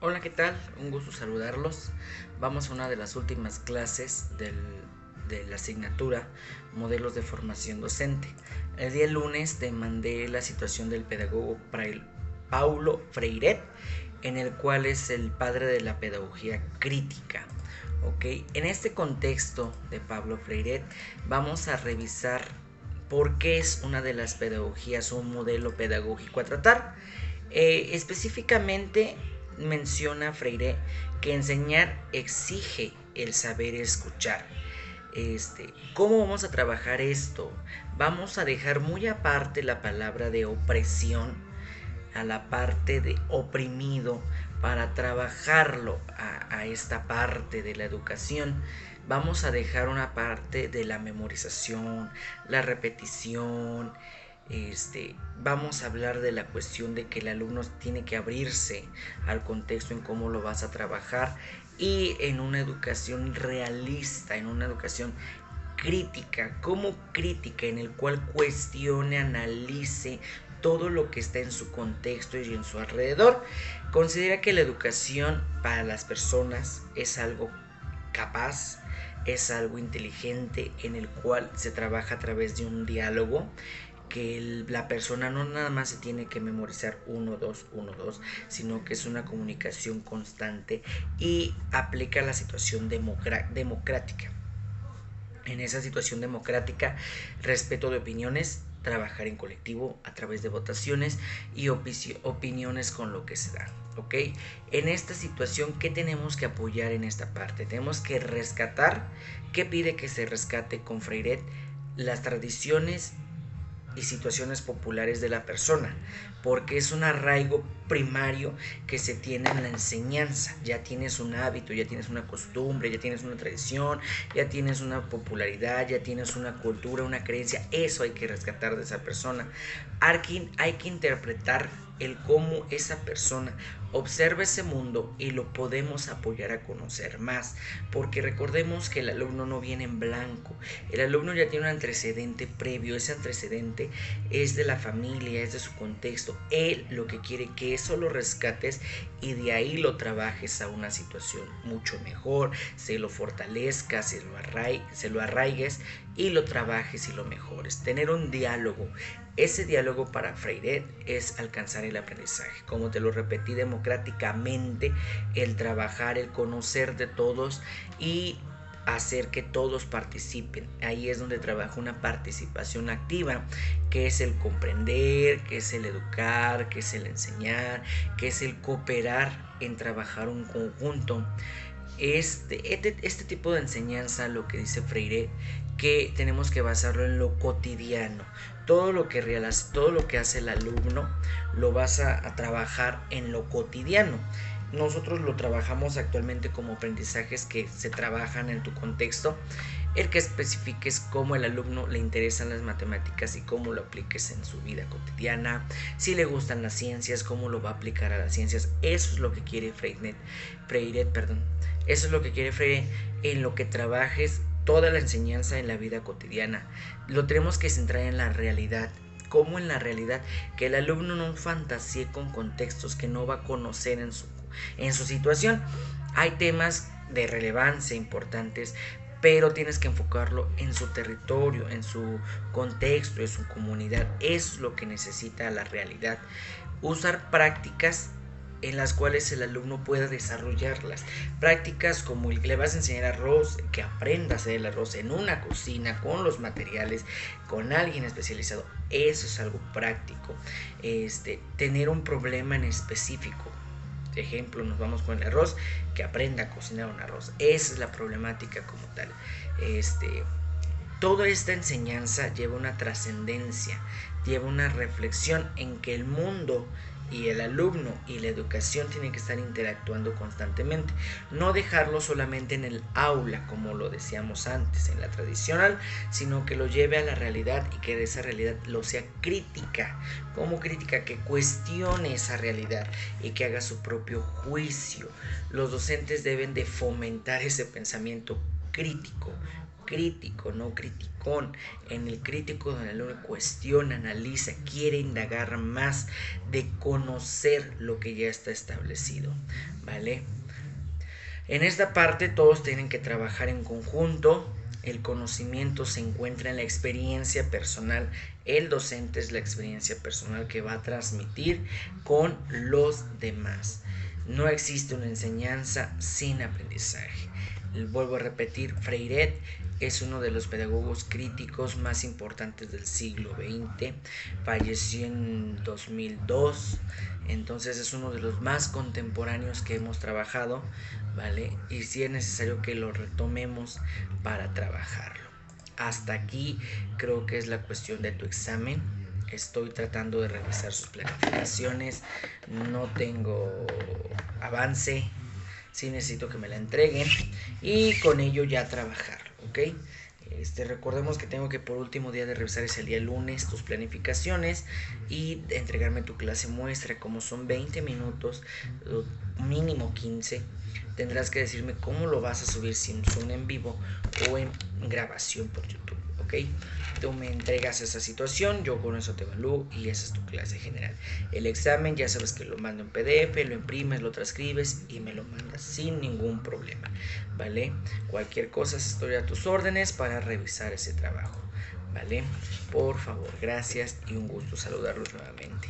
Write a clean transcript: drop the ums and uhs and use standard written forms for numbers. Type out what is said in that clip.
Hola, ¿qué tal? Un gusto saludarlos. Vamos a una de las últimas clases de la asignatura Modelos de Formación Docente. El día lunes te mandé la situación del pedagogo Paulo Freire, en el cual es el padre de la pedagogía crítica. ¿Ok? En este contexto de Pablo Freire vamos a revisar por qué es una de las pedagogías un modelo pedagógico a tratar. Específicamente menciona Freire que enseñar exige el saber escuchar. ¿Cómo vamos a trabajar esto? Vamos a dejar muy aparte la palabra de opresión a la parte de oprimido para trabajarlo a esta parte de la educación. Vamos a dejar una parte de la memorización, la repetición. Vamos a hablar de la cuestión de que el alumno tiene que abrirse al contexto en cómo lo vas a trabajar y en una educación realista, en una educación crítica, como crítica en el cual cuestione, analice todo lo que está en su contexto y en su alrededor. Considera que la educación para las personas es algo capaz, es algo inteligente en el cual se trabaja a través de un diálogo, que la persona no nada más se tiene que memorizar 1, 2, 1, 2, sino que es una comunicación constante y aplica la situación democrática. En esa situación democrática, respeto de opiniones, trabajar en colectivo a través de votaciones y opiniones con lo que se da. ¿Ok? En esta situación, ¿qué tenemos que apoyar en esta parte? Tenemos que rescatar. ¿Qué pide que se rescate con Freire? Las tradiciones y situaciones populares de la persona, porque es un arraigo primario que se tiene en la enseñanza. Ya tienes un hábito, ya tienes una costumbre, ya tienes una tradición, ya tienes una popularidad, ya tienes una cultura, una creencia. Eso hay que rescatar de esa persona. Hay que interpretar el cómo esa persona observa ese mundo y lo podemos apoyar a conocer más, porque recordemos que el alumno no viene en blanco, el alumno ya tiene un antecedente previo, ese antecedente es de la familia, es de su contexto, él lo que quiere que eso lo rescates y de ahí lo trabajes a una situación mucho mejor, se lo fortalezcas, se lo arraigues y lo trabajes y lo mejores, tener un diálogo. Ese diálogo para Freire es alcanzar el aprendizaje, como te lo repetí, democráticamente, el trabajar, el conocer de todos y hacer que todos participen. Ahí es donde trabaja una participación activa, que es el comprender, que es el educar, que es el enseñar, que es el cooperar en trabajar un conjunto. Este tipo de enseñanza, lo que dice Freire, que tenemos que basarlo en lo cotidiano. Todo lo que hace el alumno lo vas a trabajar en lo cotidiano. Nosotros lo trabajamos actualmente como aprendizajes que se trabajan en tu contexto, el que especifiques cómo el alumno le interesan las matemáticas y cómo lo apliques en su vida cotidiana, si le gustan las ciencias, cómo lo va a aplicar a las ciencias. Eso es lo que quiere Freire, perdón. Eso es lo que quiere Freire, en lo que trabajes toda la enseñanza en la vida cotidiana. Lo tenemos que centrar en la realidad. ¿Cómo en la realidad? Que el alumno no fantasee con contextos que no va a conocer en su situación. Hay temas de relevancia importantes, pero tienes que enfocarlo en su territorio, en su contexto, en su comunidad. Eso es lo que necesita la realidad. Usar prácticas en las cuales el alumno pueda desarrollarlas. Prácticas como el que le vas a enseñar arroz, que aprenda a hacer el arroz en una cocina, con los materiales, con alguien especializado. Eso es algo práctico. Tener un problema en específico. De ejemplo, nos vamos con el arroz, que aprenda a cocinar un arroz. Esa es la problemática como tal. Toda esta enseñanza lleva una trascendencia, lleva una reflexión en que el mundo y el alumno y la educación tienen que estar interactuando constantemente, no dejarlo solamente en el aula como lo decíamos antes, en la tradicional, sino que lo lleve a la realidad y que de esa realidad lo sea crítica, como crítica, que cuestione esa realidad y que haga su propio juicio. Los docentes deben de fomentar ese pensamiento crítico, crítico, no criticón. En el crítico donde el alumno cuestiona, analiza, quiere indagar más de conocer lo que ya está establecido, ¿vale? En esta parte todos tienen que trabajar en conjunto. El conocimiento se encuentra en la experiencia personal. El docente es la experiencia personal que va a transmitir con los demás. No existe una enseñanza sin aprendizaje. Vuelvo a repetir, Freire es uno de los pedagogos críticos más importantes del siglo XX. Falleció en 2002. Entonces es uno de los más contemporáneos que hemos trabajado, ¿vale? Y si es necesario que lo retomemos para trabajarlo. Hasta aquí creo que es la cuestión de tu examen. Estoy tratando de revisar sus planificaciones. No tengo avance. Sí necesito que me la entreguen y con ello ya trabajarlo, ¿ok? Recordemos que tengo que por último día de revisar es el día lunes tus planificaciones y entregarme tu clase muestra. Como son 20 minutos, mínimo 15, tendrás que decirme cómo lo vas a subir, si son en vivo o en grabación por YouTube, ¿ok? Tú me entregas esa situación, yo con eso te evalúo y esa es tu clase general. El examen ya sabes que lo mando en PDF, lo imprimes, lo transcribes y me lo mandas sin ningún problema, ¿vale? Cualquier cosa estoy a tus órdenes para revisar ese trabajo, ¿vale? Por favor, gracias y un gusto saludarlos nuevamente.